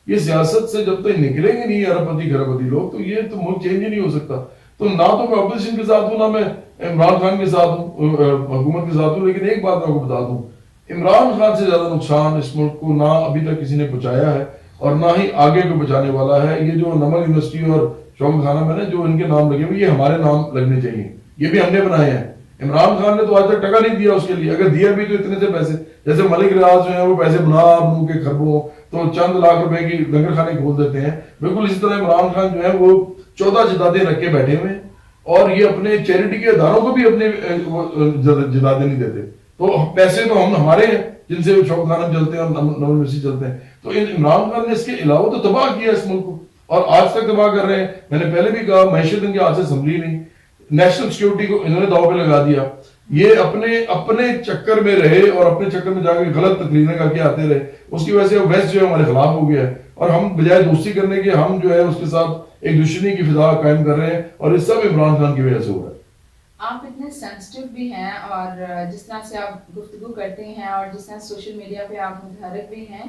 B: یہ سیاست سے جب تک نکلیں گے نہیں ارب پتی کھرب پتی لوگ تو یہ تو ملک چینج ہی نہیں ہو سکتا. تو نہ تو میں اپوزیشن کے ساتھ ہوں, نہ میں عمران خان کے ساتھ ہوں, حکومت کے ساتھ ہوں, لیکن ایک بات میں آپ کو بتا دوں, عمران خان سے زیادہ نقصان اس ملک کو نہ ابھی تک کسی نے پہنچایا ہے اور نہ ہی آگے کو بچانے والا ہے. یہ جو نمک یونیورسٹی اور شوق خانہ میں نے جو ان کے نام لگے ہوئے, یہ ہمارے نام لگنے چاہیے, یہ بھی ہم نے بنائے ہیں. عمران خان نے تو آج تک ٹکا نہیں دیا اس کے لیے, اگر دیا بھی تو اتنے سے پیسے, جیسے ملک ریاض جو ہیں وہ پیسے بنا کے خربوں تو چند لاکھ روپے کی لنگر خانے کھول دیتے ہیں, بالکل اسی طرح عمران خان جو ہے وہ 14 جدادیں رکھ کے بیٹھے ہوئے ہیں اور یہ اپنے چیریٹی کے اداروں کو بھی اپنے جدادیں نہیں دیتے. تو پیسے تو ہمارے ہیں جن سے شوق خانہ چلتے ہیں اور نمک یونیورسٹی چلتے ہیں. تو عمران خان نے اس کے علاوہ تو تباہ کیا اس ملک کو اور آج تک تباہ کر رہے ہیں. میں نے پہلے بھی کہا معیشت ان کے ہاتھ سے سنبھلی نہیں, نیشنل سیکیورٹی کو انہوں نے داؤ پہ لگا دیا. یہ اپنے چکر میں رہے اور اپنے چکر میں جا کے غلط تقریریں کر کے آتے رہے, اس کی وجہ سے ویسٹ جو ہے ہمارے خلاف ہو گیا ہے اور ہم بجائے دوستی کرنے کے ہم جو ہے اس کے ساتھ ایک دشمنی کی فضا قائم کر رہے ہیں اور یہ سب عمران خان کی وجہ سے ہو رہا ہے.
A: آپ اتنے سینسٹیو بھی ہیں اور جس طرح سے آپ گفتگو کرتے ہیں اور جس طرح سوشل میڈیا پہ آپ متحرک بھی ہیں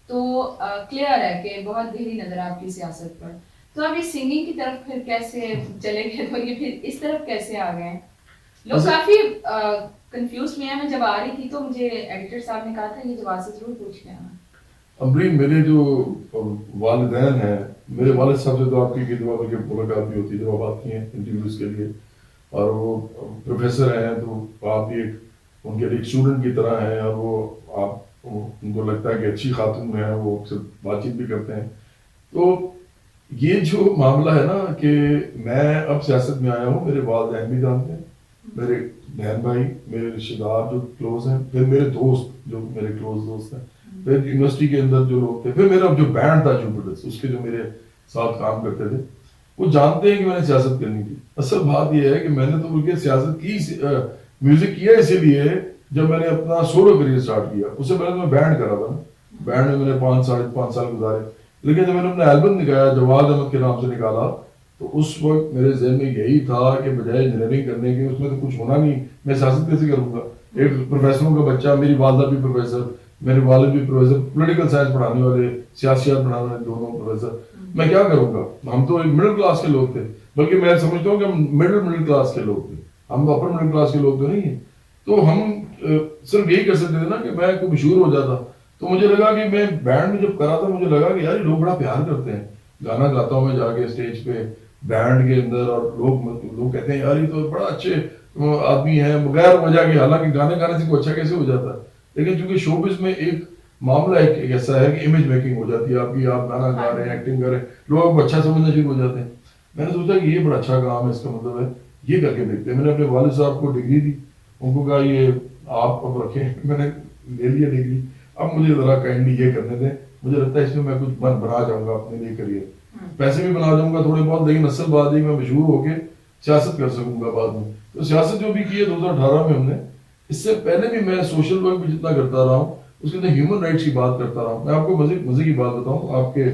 A: تو کلیئر ہے کہ بہت گہری نظر آپ کی سیاست پر. تو اب اس سنگنگ کی طرف پھر کیسے چلے گئے, تو یہ پھر اس طرف کیسے آ گئے؟ لوگ کافی کنفیوز میں ہیں. میں جب آ رہی تھی تو مجھے ایڈیٹر صاحب نے کہا تھا یہ جواب سے ضرور پوچھ لینا.
B: امبرین, میرے جو والدین ہیں, میرے والد صاحب سے تو آپ کی دعا کر کے ملاقات بھی ہوتی ہے جب آپ آتی ہیں انٹرویوز کے لیے, اور وہ پروفیسر ہیں تو آپ بھی ان کے ایک اسٹوڈنٹ کی طرح ہیں اور وہ آپ ان کو لگتا ہے کہ اچھی خاتون ہیں, وہ اکثر بات چیت بھی کرتے ہیں. تو یہ جو معاملہ ہے نا کہ میں اب سیاست میں آیا ہوں, میرے والدین بھی جانتے ہیں, میرے بہن بھائی, میرے رشتے دار جو کلوز ہیں, پھر میرے دوست جو میرے کلوز دوست ہیں, پھر یونیورسٹی کے اندر جو لوگ تھے, پھر میرا جو بینڈ تھا جوپیٹرز اس کے جو میرے ساتھ کام کرتے تھے, وہ جانتے ہیں کہ میں نے سیاست کرنی تھی. اصل بات یہ ہے کہ میں نے تو بلکہ سیاست کی میوزک کیا اسی لیے جب میں نے اپنا سولو کریئر سٹارٹ کیا. اس سے پہلے تو میں بینڈ کرا تھا, بینڈ میں نے 5 سال گزارے, لیکن جب میں نے اپنا البم نکالا جواد احمد کے نام سے نکالا تو اس وقت میرے ذہن میں یہی تھا کہ بجائے انجینئرنگ کرنے کے, اس میں تو کچھ ہونا نہیں, میں سیاست کیسے کروں گا. ایک پروفیسروں کا بچہ, میری والدہ بھی پروفیسر, میرے والد بھی پروفیسر, پولیٹیکل سائنس پڑھانے والے, سیاسیات پڑھانے والے, دونوں پروفیسر, میں کیا کروں گا. ہم تو ایک مڈل کلاس کے لوگ تھے, بلکہ میں سمجھتا ہوں کہ ہم مڈل کلاس کے لوگ تھے, ہم اپر مڈل کلاس کے لوگ تو نہیں ہیں. تو ہم صرف یہی کر سکتے تھے نا کہ میں کوئی مشہور ہو جاتا. تو مجھے لگا کہ میں بینڈ میں جب کرا تھا مجھے لگا کہ یار یہ لوگ بڑا پیار کرتے ہیں, گانا گاتا ہوں میں جا کے اسٹیج پہ بینڈ کے اندر, اور لوگ کہتے ہیں یار یہ تو بڑا اچھے آدمی ہیں بغیر وجہ کے, حالانکہ گانے گانے سے کوئی اچھا کیسے ہو جاتا ہے. لیکن چونکہ شوبز میں ایک معاملہ ایک ایسا ہے کہ امیج میکنگ ہو جاتی ہے آپ کی, آپ گانا گا رہے ہیں ایکٹنگ کر رہے ہیں, لوگ آپ کو اچھا سمجھنا شروع ہو جاتے ہیں. میں نے سوچا کہ یہ بڑا اچھا کام ہے, اس کا مطلب ہے یہ کر کے دیکھتے ہیں. میں نے اپنے والد صاحب کو ڈگری دی, ان کو کہا یہ آپ اب رکھیں, میں نے لے لیا ڈگری, اب مجھے ذرا کائنڈلی یہ کرنے دیں, مجھے لگتا ہے اس میں کچھ بنا جاؤں گا اپنے لیے کریئر, پیسے بھی بنا جاؤں گا تھوڑے بہت, لیکن اصل بات ہے میں مشہور ہو کے سیاست کر سکوں گا بعد میں. تو سیاست جو بھی کی ہے 2018 میں ہم نے, اس سے پہلے بھی میں سوشل ورک بھی جتنا کرتا رہا ہوں اس کے اندر ہیومن رائٹس کی بات کرتا رہا ہوں. میں آپ کو مزے کی بات بتاؤں, آپ کے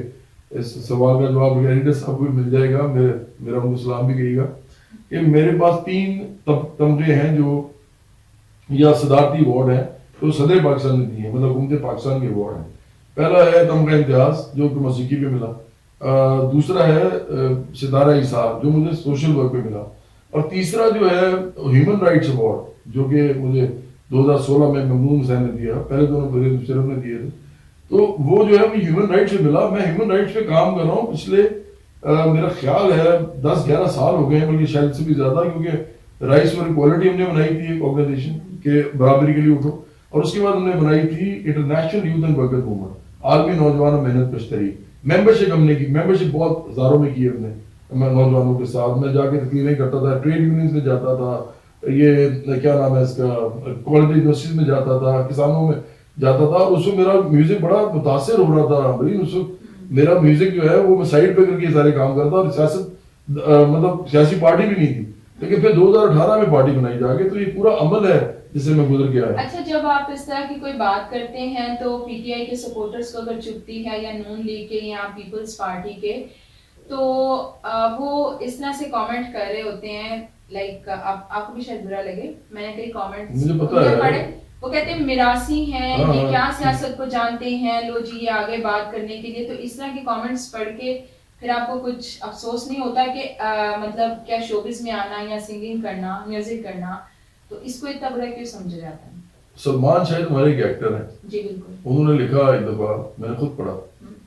B: اس سوال کا جواب ایڈیٹر صاحب کو بھی مل جائے گا, میرا ان کو سلام بھی کہیے گا کہ میرے پاس 3 تمغے ہیں جو یا صدارتی ایوارڈ ہیں تو صدر پاکستان نے دی ہیں, مطلب حکومت پاکستان کے ایوارڈ ہیں. پہلا ہے تمغہ امتیاز جو کہ موسیقی پہ ملا, دوسرا ہے ستارہ ایثار جو مجھے سوشل ورک پہ ملا, اور تیسرا جو ہے ہیومن رائٹس ایوارڈ جو کہ مجھے 2016 میں ممنون حسین نے دیا, پہلے دونوں بغیر مشرف نے دیے تھے. تو وہ جو ہے ہیومن رائٹس پہ ملا. میں ہیومن رائٹس پہ کام کر رہا ہوں پچھلے میرا خیال ہے 10-11 سال ہو گئے ہیں, بلکہ شاید سے بھی زیادہ, کیونکہ رائٹس فار ایکوالٹی ہم نے بنائی تھی ایک آرگنائزیشن کہ برابری کے لیے اٹھو, اور اس کے بعد ہم نے بنائی تھی international youth and worker movement, عالمی نوجوان محنت کشتری. ممبرشپ ہم نے کی, ممبرشپ بہت ہزاروں میں کی ہم نے, میں نوجوانوں کے ساتھ میں جا کے تقریریں کرتا تھا, ٹریڈ یونینز میں جاتا تھا, یہ کیا نام ہے اس کا, کالج یونیورسٹیز میں جاتا تھا, کسانوں میں جاتا تھا, اور اس وقت میرا میوزک بڑا متاثر ہو رہا تھا. بھائی اس وقت میرا میوزک جو ہے وہ میں سائڈ پہ کر کے سارے کام کرتا, اور سیاست مطلب سیاسی پارٹی بھی نہیں تھی, لیکن پھر 2018 میں پارٹی بنائی جا کے. تو یہ پورا عمل ہے جس سے میں گزر کے آیا.
A: اچھا, جب آپ اس طرح کی کوئی بات کرتے ہیں تو پی ٹی آئی کے سپورٹرز کو اگر چپتی ہے, یا نون لیگ کے یا پیپلز پارٹی کے, تو وہ اس طرح سے کامنٹ کر رہے ہوتے ہیں, لائک آپ کو بھی شاید برا لگے, میں نے کئی کامنٹس پڑھے, وہ کہتے ہیں میراثی ہیں, یہ کیا سیاست کو جانتے ہیں, لو جی یہ آگے بات کرنے کے لیے. تو اس طرح کے کامنٹس پڑھ کے پھر آپ کو کچھ افسوس نہیں ہوتا کہ مطلب کیا شوبز میں آنا یا سنگنگ کرنا, میوزک کرنا, تو اس کو اتنا برا کیوں سمجھا جاتا ہے؟
B: سلمان شاید ہمارے ایک ایکٹر ہیں,
A: جی بالکل,
B: انہوں نے لکھا ایک دفعہ, میں نے خود پڑھا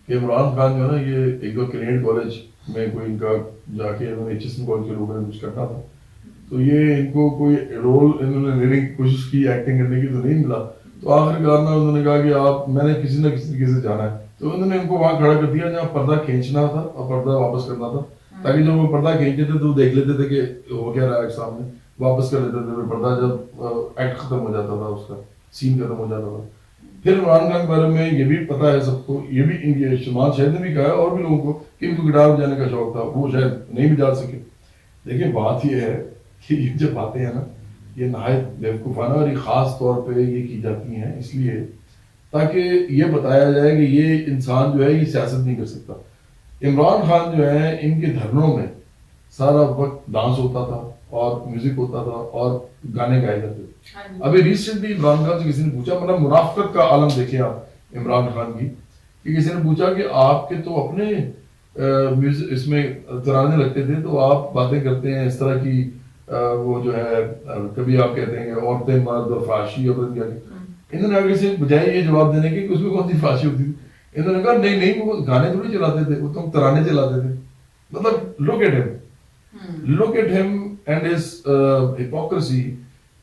B: کہ عمران خان جو ہے نا, یہ ایک دو کینیڈ کالج میں کوئی ان کا جا کے انہوں نے ایچ کالج کے لوگوں نے کچھ کرنا تھا, تو یہ ان کو کوئی رول انہوں نے لینے کی کوشش کی, ایکٹنگ کرنے کی تو نہیں ملا. تو آخر کار میں انہوں نے کہا کہ آپ, میں نے کسی نہ کسی طریقے سے جانا ہے. تو انہوں نے ان کو وہاں کھڑا کر دیا جہاں پردہ کھینچنا تھا اور پردہ واپس کرنا تھا, تاکہ جب وہ پردہ کھینچتے تھے تو دیکھ لیتے تھے کہ ہو کیا رہا ہے سامنے, واپس کر لیتے تھے پردہ جب ایکٹ ختم ہو جاتا تھا, اس کا سین ختم ہو جاتا تھا. پھر عمران خان کے بارے میں یہ بھی پتا ہے سب کو, یہ بھی شمال شاہد نے بھی کہا ہے اور بھی لوگوں کو کہ ان کو گٹار بجانے کا شوق تھا, وہ شاید نہیں بجا سکے. لیکن بات یہ ہے کہ یہ جو باتیں ہیں نا, یہ نہایت بیوقوفانہ اور خاص طور پہ یہ کی جاتی ہیں اس لیے تاکہ یہ بتایا جائے کہ یہ انسان جو ہے یہ سیاست نہیں کر سکتا. عمران خان جو ہے ان کے دھرنوں میں سارا وقت ڈانس ہوتا تھا اور میوزک ہوتا تھا اور گانے گائے جاتے تھے. ابھی ریسنٹلی عمران خان سے کسی نے پوچھا, مطلب منافقت کا عالم دیکھیں آپ عمران خان کی, کہ کسی نے پوچھا کہ آپ کے تو اپنے اس میں ترانے لگتے تھے, تو آپ باتیں کرتے ہیں اس طرح کی, وہ جو ہے کبھی آپ کہتے ہیں کہ عورتیں مرد اور فحاشی اور انہوں نے آگے سے بجائے یہ جواب دینے کی کہ اس میں کون سی فحاشی ہوتی تھی, انہوں نے کہا نہیں وہ گانے تھوڑی چلاتے تھے, وہ تو ترانے چلاتے تھے. مطلب look at him and his hypocrisy,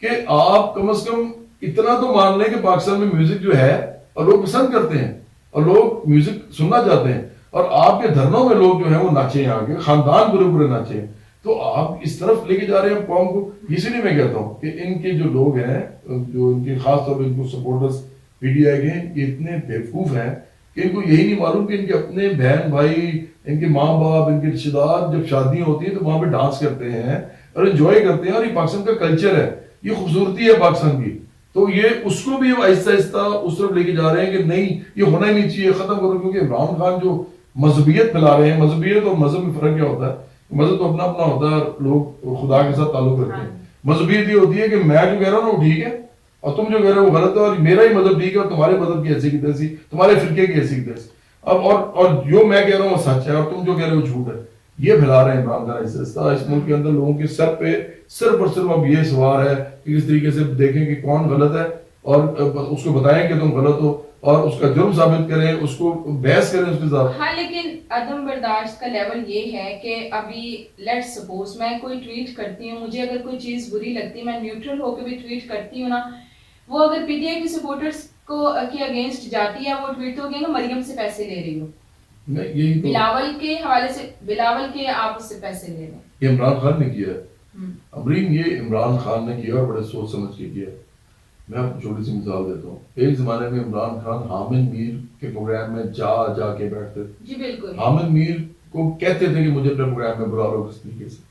B: کہ آپ کم از کم اتنا تو مان لیں کہ پاکستان میں میوزک جو ہے اور لوگ پسند کرتے ہیں اور لوگ میوزک سننا چاہتے ہیں, اور آپ کے دھرنوں میں لوگ جو ہیں وہ ناچے ہیں, آگے خاندان پورے ناچے ہیں. تو آپ اس طرف لے کے جا رہے ہیں قوم کو. اسی لیے میں کہتا ہوں کہ ان کے جو لوگ ہیں, جو ان کے خاص طور پہ ان کو سپورٹرز پی ٹی آئی کے, یہ اتنے بیوقوف ہیں کہ ان کو یہی نہیں معلوم کہ ان کے اپنے بہن بھائی, ان کے ماں باپ, ان کے رشتے دار جب شادیاں ہوتی ہیں تو وہاں پہ ڈانس کرتے ہیں اور انجوائے کرتے ہیں, اور یہ پاکستان کا کلچر ہے, یہ خوبصورتی ہے پاکستان کی. تو یہ اس کو بھی آہستہ آہستہ اس طرف لے کے جا رہے ہیں کہ نہیں یہ ہونا ہی نہیں چاہیے, ختم کرو. کیونکہ عمران خان جو مذہبیت پھیلا رہے ہیں, مذہبیت اور مذہب میں فرق کیا ہوتا ہے, مذہب تو اپنا اپنا ہوتا ہے, لوگ خدا کے ساتھ تعلق رکھتے ہیں. مذہبیت یہ ہوتی ہے کہ میں جو کہہ رہا ہوں وہ ٹھیک ہے اور تم جو کہہ رہے ہو وہ غلط ہے, اور میرا ہی مذہب ٹھیک ہے اور تمہارے مذہب کی ایسی کی تیسی, تمہارے فرقے کی ایسی کی تیسی. اب اور جو میں کہہ رہا ہوں وہ سچ ہے اور تم جو کہہ رہے ہو جھوٹ ہے. یہ پھیلا رہے ہیں عمران خان ایسے اس ملک کے اندر لوگوں کے سر پہ صرف اور صرف اب یہ سوار ہے کہ کس طریقے سے دیکھیں کہ کون غلط ہے اور اس کو بتائیں کہ تم غلط ہو اور اس کا جرم ثابت کریں, اس کو بحث کریں اس کے ساتھ.
A: ہاں لیکن عدم برداشت کا لیول یہ ہے کہ ابھی لیٹ سپوز میں کوئی ٹویٹ کرتی ہوں, مجھے اگر کوئی چیز بری لگتی ہے میں نیوٹرل ہو کے بھی ٹویٹ کرتی ہوں نا, وہ اگر پی ٹی آئی کی سپورٹرز کو کے اگینسٹ جاتی ہے وہ ٹویٹ تو کہ مریم سے پیسے لے رہی ہو, بلاول کے حوالے سے, بلاول کے آپ اس سے پیسے لے رہے ہیں.
B: یہ عمران خان نے کیا ہے امرین, یہ عمران خان نے کیا اور بڑے سوچ سمجھ کے کیا. میں آپ کو چھوٹی سی مثال دیتا ہوں. ایک زمانے میں عمران خان حامد میر کے پروگرام میں جا کے بیٹھتے تھے.
A: جی بالکل.
B: حامد میر کو کہتے تھے کہ مجھے اپنے پروگرام میں بلا لو کس طریقے سے.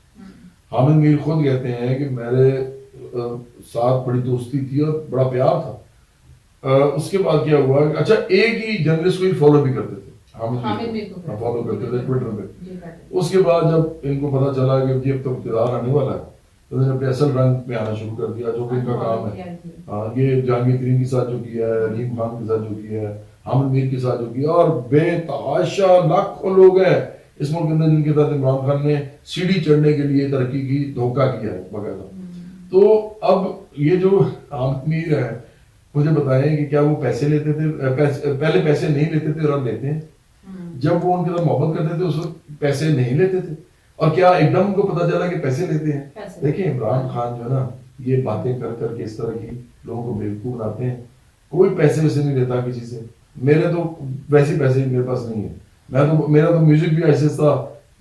B: حامد میر خود کہتے ہیں کہ میرے ساتھ بڑی دوستی تھی اور بڑا پیار تھا. اس کے بعد کیا ہوا کہ اچھا ایک ہی جرنلسٹ کو ہی فالو بھی کرتے تھے, حامد میر کو فالو کرتے تھے ٹویٹر پہ. اس کے بعد جب ان کو پتا چلا کہ یہ اب تو اقتدار آنے والا ہے تو انہوں نے اپنے اصل رنگ میں آنا شروع کر دیا جو کہ ان کا کام ہے. یہ جہانگیر ترین کے ساتھ جو کیا ہے, رحیم خان کے ساتھ جو کیا ہے, حامد میر کے ساتھ جو کیا, اور بے تحاشا لاکھوں لوگ ہیں اس ملک کے اندر جن کے ساتھ عمران خان نے سیڑھی چڑھنے کے لیے ترقی کی, دھوکہ کیا ہے باقاعدہ. تو اب یہ جو حامد میر ہے مجھے بتائیں کہ کیا وہ پیسے لیتے تھے؟ پہلے پیسے نہیں لیتے تھے اور اب لیتے ہیں. جب وہ ان کے ساتھ محبت کرتے تھے اس وقت پیسے نہیں لیتے تھے, اور کیا ایک دم کو پتا چلا کہ پیسے لیتے ہیں. دیکھیں عمران خان جو ہے نا یہ باتیں کر کے اس طرح کی لوگوں کو بیوقوف بناتے ہیں. کوئی پیسے ویسے نہیں لیتا کسی سے. میرے تو ویسے پیسے میرے پاس نہیں ہے. میرا تو میوزک بھی ایسے تھا,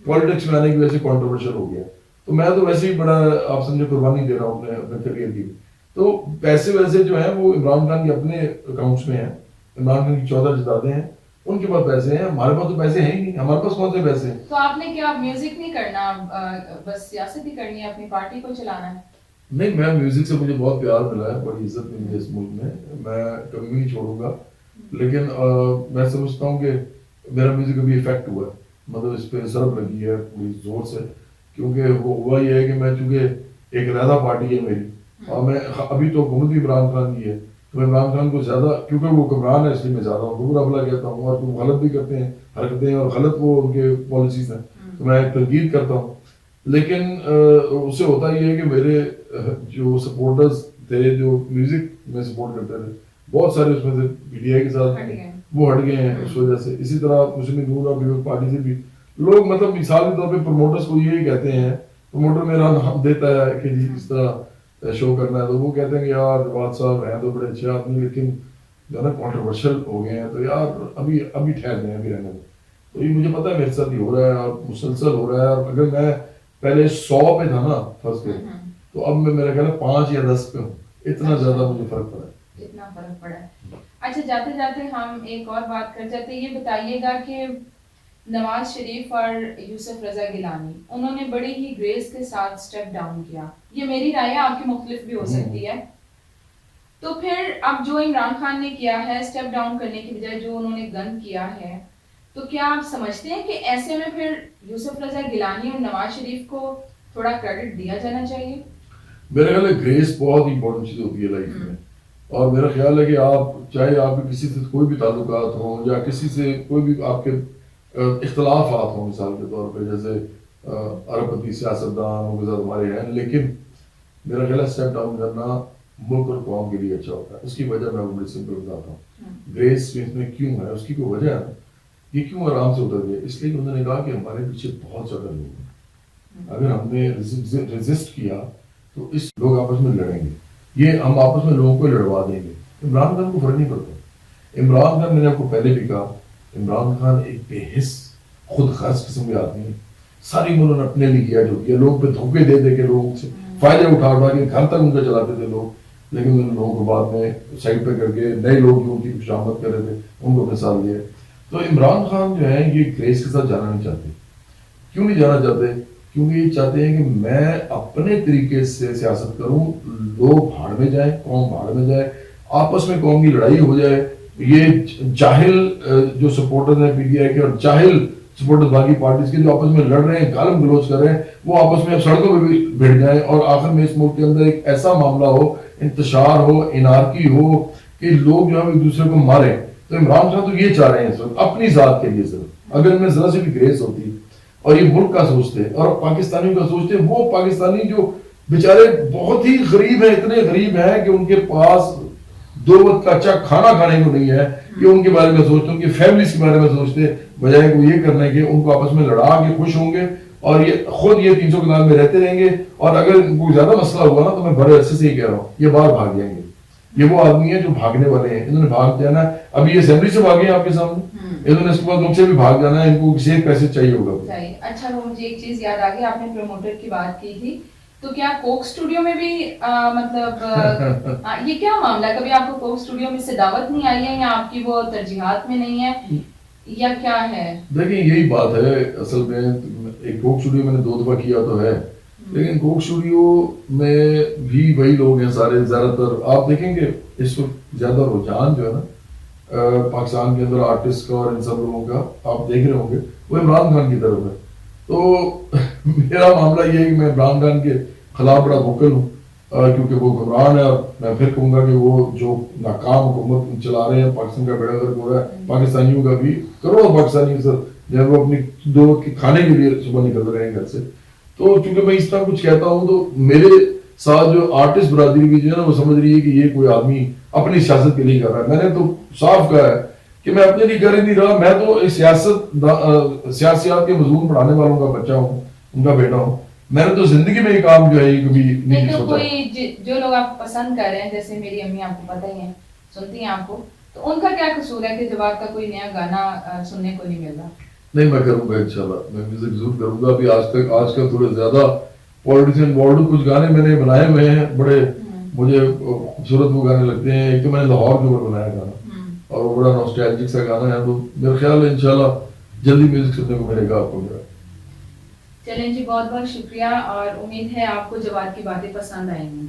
B: پالیٹکس میں آنے کی وجہ سے کنٹروورشل ہو گیا, تو میں تو ویسے ہی بڑا آپ سمجھے قربانی دے رہا ہوں اپنے کریئر کی. تو پیسے ویسے جو ہیں وہ عمران خان کے اپنے اکاؤنٹس میں ہیں. عمران خان کی 14 جدادیں ہیں, ان کے پاس پیسے ہیں, ہمارے پاس تو پیسے ہیں ہی نہیں. ہمارے پاس کون سے پیسے ہیں؟
A: تو آپ نے کیا میوزک نہیں کرنا, بس سیاست ہی کرنی ہے, اپنی پارٹی کو چلانا ہے؟
B: نہیں, میں میوزک سے مجھے بہت پیار ملا ہے, بڑی عزت ملی ہے اس ملک میں, میں کبھی بھی نہیں چھوڑوں گا. لیکن میں سمجھتا ہوں کہ میرا میوزک ابھی افیکٹ ہوا ہے, مطلب اس پہ ضرب لگی ہے پوری زور سے, کیونکہ وہ ہوا یہ ہے کہ میں چونکہ ایک علیحدہ پارٹی ہے میری, اور میں ابھی تو حکومت بھی عمران خان کی ہے, تو میں عمران خان کو زیادہ, کیونکہ وہ حکمران ہے اس لیے میں زیادہ ان کو برا بھلا کہتا ہوں, اور وہ غلط بھی کرتے ہیں حرکتیں, اور غلط وہ ان کے پالیسیز ہیں, تو میں تنقید کرتا ہوں. لیکن اس سے ہوتا یہ ہے کہ میرے جو سپورٹرز تھے جو میوزک میں سپورٹ کرتے تھے, بہت سارے اس میں سے پی ٹی آئی کے ساتھ وہ ہٹ گئے ہیں اس وجہ سے. اسی طرح مسلم نور اور پیپلز پارٹی سے بھی لوگ, مطلب مثال کے طور پہ پروموٹرز کو یہی کہتے ہیں, پروموٹر میرا نام دیتا ہے کہ جی اس طرح شو کرنا ہے, تو وہ کہتے ہیں کہ یار جواد صاحب ہیں تو بڑے اچھے آدمی, لیکن جو ہے نا کنٹروورشل ہو گئے ہیں, تو یار ابھی ٹھہر گئے ہیں, ابھی رہنے میں. تو یہ مجھے پتا ہے میرے ساتھ ہی ہو رہا ہے اور مسلسل ہو رہا ہے. اور اگر میں پہلے 100 پہ تھا نا فرض کے, تو اب میں میرا خیال ہے 5 یا 10 پہ ہوں. اتنا زیادہ مجھے فرق پڑا ہے,
A: اتنا فرق پڑا ہے. اچھا جاتے جاتے ہم ایک اور بات کر جاتے ہیں. یہ بتائیے گا کہ نواز شریف اور یوسف رضا گیلانی انہوں نے بڑے ہی گریس کے ساتھ سٹیپ ڈاؤن کیا. یہ میری رائے ہے, آپ کی مختلف بھی ہو سکتی ہے. تو پھر اب جو عمران خان نے کیا ہے سٹیپ ڈاؤن کرنے کی بجائے جو انہوں نے گن کیا ہے, تو کیا آپ سمجھتے ہیں کہ ایسے میں پھر یوسف رضا گیلانی اور نواز شریف کو تھوڑا کریڈٹ دیا جانا چاہیے؟
B: میرے خیال ہے گریس بہت امپورٹنٹ چیز ہوتی ہے لائف میں, اور میرا خیال ہے کہ آپ چاہے آپ کے کسی سے کوئی بھی تعلقات ہوں یا کسی سے کوئی بھی آپ کے اختلافات ہوں, مثال کے طور پہ جیسے ارب پتی سیاستدانوں کے ساتھ ہمارے ہیں, لیکن میرا خیال ہے اسٹیپ ڈاؤن کرنا ملک اور قوم کے لیے اچھا ہوتا ہے. اس کی وجہ میں بڑی سمپل بتاتا ہوں. گریس میں کیوں ہے, اس کی کوئی وجہ ہے. یہ کیوں آرام سے اتر گئے؟ اس لیے کہ انہوں نے کہا کہ ہمارے پیچھے بہت زیادہ لوگ ہیں, اگر ہم نے ریزسٹ کیا تو اس لوگ آپس میں لڑیں گے, یہ ہم آپس میں لوگوں کو لڑوا دیں گے. عمران خان کو فرق نہیں پڑتا. عمران خان, میں نے آپ کو پہلے بھی کہا, عمران خان ایک بے حس خود غرض قسم کے آدمی ہے. ساری انہوں نے اپنے لیے کیا جو کیا, لوگوں پہ دھوکے دے کے لوگوں سے فائدے اٹھا کے گھر تک ان کا چلاتے تھے لوگ, لیکن ان لوگوں کو بعد میں سائڈ پہ کر کے نئے لوگ جو ان کی خوشامد کر رہے تھے ان کو مثال دیا. تو عمران خان جو ہے یہ گریس کے ساتھ جانا نہیں چاہتے. کیوں نہیں جانا چاہتے؟ کیونکہ یہ چاہتے ہیں کہ میں اپنے طریقے سے سیاست کروں, لوگ بھاڑ میں جائیں, قوم بھاڑ میں جائے, آپس میں قوم کی لڑائی ہو جائے. یہ جاہل جو سپورٹرز ہیں پی ٹی آئی کے اور جاہل سپورٹرز باقی پارٹیز کے جو آپس میں لڑ رہے ہیں, گالم گلوچ کر رہے ہیں, وہ آپس میں سڑکوں پہ بھی بھیڑ جائیں, اور آخر میں اس ملک کے اندر ایک ایسا معاملہ ہو, انتشار ہو, انارکی ہو کہ لوگ جو ہے ایک دوسرے کو ماریں. تو عمران خان تو یہ چاہ رہے ہیں اس وقت اپنی ذات کے لیے صرف. اگر ان میں ذرا سی بھی گریس ہوتی اور یہ ملک کا سوچتے ہیں اور پاکستانیوں کا سوچتے ہیں. وہ پاکستانی جو بیچارے بہت ہی غریب ہیں, اتنے غریب ہیں کہ ان کے پاس 2 وقت کا اچھا کھانا کھانے کو نہیں ہے, یہ ان کے بارے میں سوچتے, ان کی فیملیز کے بارے میں سوچتے, بجائے کو یہ کرنے کے ان کو آپس میں لڑا کے خوش ہوں گے اور یہ خود یہ 300 کنال میں رہتے رہیں گے. اور اگر ان کو زیادہ مسئلہ ہوا نا تو میں بڑے عرصے سے ہی کہہ رہا ہوں یہ باہر بھاگ جائیں گے. یہ وہ آدمی ہیں جو بھاگنے والے ہیں, انہوں نے بھاگ جانا ہے. ابھی یہ اسمبلی سے بھاگے ہیں آپ کے سامنے, انہوں نے اس کے بعد ان سے بھی بھاگ جانا ہے. ان کو کسی ایک پیسے چاہیے ہوگا.
A: اچھا وہ مجھے ایک چیز یاد آ گئی, آپ نے پروموٹر کی بات کی تھی, تو کیا کوک اسٹوڈیو میں بھی مطلب یہ کیا معاملہ ہے, کبھی آپ کو کوک اسٹوڈیو میں سے دعوت نہیں آئی ہے یا آپ کی وہ ترجیحات میں نہیں ہے یا کیا ہے؟
B: دیکھیں یہی بات ہے اصل میں, ایک کوک اسٹوڈیو میں نے 2 دفعہ کیا تو ہے, لیکن کوک اسٹوڈیو میں بھی وہی لوگ ہیں سارے. زیادہ تر آپ دیکھیں گے اس وقت زیادہ رجحان جو ہے نا پاکستان کے اندر آرٹسٹ کا اور ان سب لوگوں کا آپ دیکھ رہے ہوں گے وہ عمران خان کی طرف ہے. تو میرا معاملہ یہ ہے کہ میں عمران خان کے خلاف بڑا وکل ہوں کیونکہ وہ گمراہ ہے. اور میں پھر کہوں گا کہ وہ جو ناکام حکومت چلا رہے ہیں, پاکستان کا بیڑا غرق ہو رہا ہے, پاکستانیوں کا بھی, کروڑوں پاکستانی سر جب وہ اپنی 2 وقت کے کھانے کے لیے صبح نکل رہے ہیں گھر سے. تو چونکہ میں اس طرح کچھ کہتا ہوں تو میرے ساتھ جو آرٹسٹ برادری کی جو ہے نا وہ سمجھ رہی ہے کہ یہ کوئی آدمی اپنی سیاست کے لیے کر رہا ہے. میں نے تو صاف کہا ہے کہ میں اپنے لیے کر ہی نہیں رہا, میں تو سیاسیات کے مضمون پڑھانے والوں کا بچہ ہوں, ان کا بیٹا ہوں. میں نے تو زندگی میں یہ کام جو ہے یہ کبھی نہیں سوچا.
A: کوئی جو لوگ آپ پسند کر رہے ہیں, جیسے میری امی آپ کو پتہ ہی ہیں, سنتی ہیں آپ کو, تو ان کا کیا قصور ہے کہ جب آپ کا کوئی نیا گانا سننے کو نہیں مل رہا؟ نہیں,
B: میں کروں گا انشاءاللہ, میں میوزک ضرور کروں گا. ابھی آج کل تھوڑے زیادہ پولیٹیشین ورلڈ کچھ گانے میں نے بنائے ہوئے ہیں, بڑے مجھے خوبصورت وہ گانے لگتے ہیں. ایک تو میں نے لاہور کے اوپر بنایا گانا اور وہ بڑا نوسٹیلجک سا گانا ہے, تو میرا خیال ہے انشاءاللہ جلدی میوزک سننے کو ملے گا آپ کو میرا.
A: چلیں جی, بہت بہت شکریہ, اور امید ہے آپ کو جواد کی باتیں پسند آئیں گی.